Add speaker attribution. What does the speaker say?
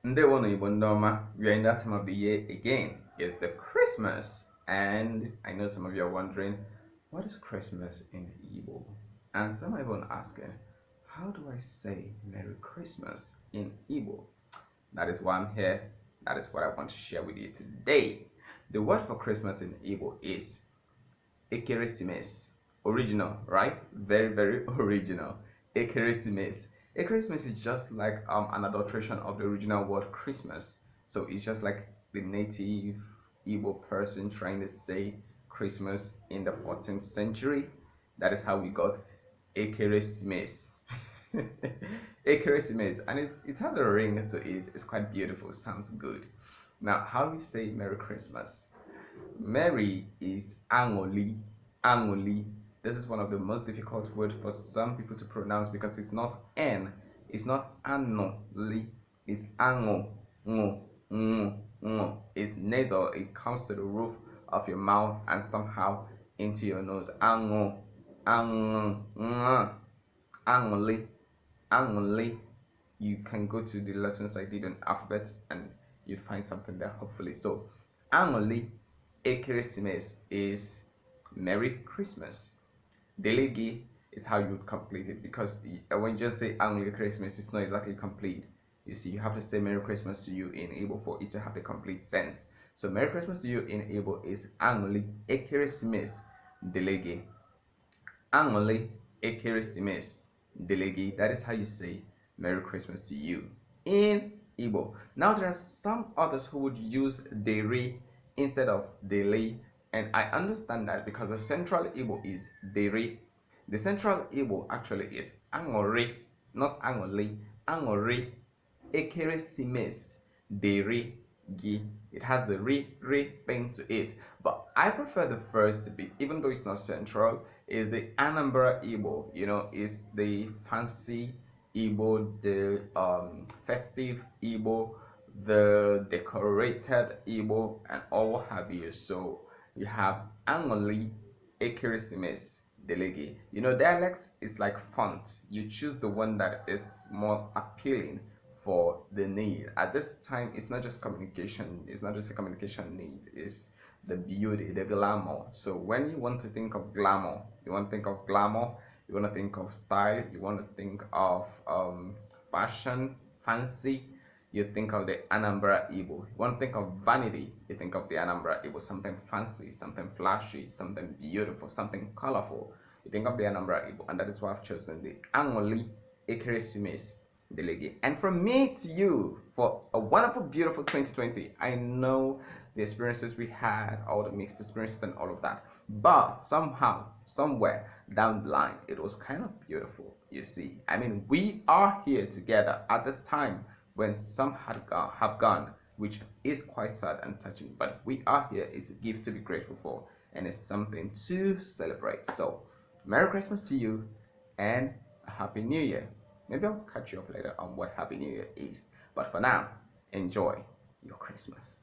Speaker 1: Ndewo no Igbo Ndoma. We are in that time of the year again. It's the Christmas, and I know some of you are wondering, what is Christmas in Igbo? And some are even asking, how do I say Merry Christmas in Igbo? That is why I'm here. That is what I want to share with you today. The word for Christmas in Igbo is Ekeresimesi. Original, right? Very, very original. Ekeresimesi. Ekeresimesi is just like an adulteration of the original word Christmas. So it's just like the native Igbo person trying to say Christmas in the 14th century. That is how we got Ekeresimesi. Ekeresimesi, and it has a ring to it. It's quite beautiful. Sounds good. Now, how do we say Merry Christmas? Mary is Angoli. Angoli. This is one of the most difficult words for some people to pronounce because it's not N. It's not Anoli. It's Ango. Ngo. Ngo. Ngo. It's nasal. It comes to the roof of your mouth and somehow into your nose. Ango. Ang. Angoli. Angoli. You can go to the lessons I did on alphabets and you'd find something there hopefully. So, Angoli. Ekeresimesi is Merry Christmas. Delegi is how you would complete it because when you just say Angli Christmas, it's not exactly complete. You see, you have to say Merry Christmas to you in Igbo for it to have the complete sense. So Merry Christmas to you in Igbo is Angli Ekeresimesi Delegi. Angli Ekeresimesi Delegi. That is how you say Merry Christmas to you in Igbo. Now there are some others who would use Dere instead of Dele, and I understand that because the central Igbo is Dere. The central Igbo actually is Angore, not Angole. Angore, Ekeresimesi, Dere, Gi. It has the re thing to it, but I prefer the first to be, even though it's not central, is the Anambra Igbo. You know, it's the fancy Igbo, the festive Igbo, the decorated Igbo, and all what have you. So you have Angoli, Ekeresimesi, Delege. You know, dialect is like font. You choose the one that is more appealing for the need. At this time, it's not just communication, it's not just a communication need, it's the beauty, the glamour. So when you want to think of glamour, you want to think of glamour, you want to think of style, you want to think of fashion, fancy, you think of the Anambra Igbo. You want to think of vanity, you think of the Anambra Igbo, something fancy, something flashy, something beautiful, something colorful. You think of the Anambra Igbo, and that is why I've chosen the Angoli Ekeresimesi Delege. And from me to you, for a wonderful, beautiful 2020. I know the experiences we had, all the mixed experiences and all of that, but somehow, somewhere down the line, it was kind of beautiful. You see, I mean, we are here together at this time when some have gone, which is quite sad and touching, but we are here. It's a gift to be grateful for, and it's something to celebrate. So Merry Christmas to you and a Happy New Year. Maybe I'll catch you up later on what Happy New Year is, but for now, enjoy your Christmas.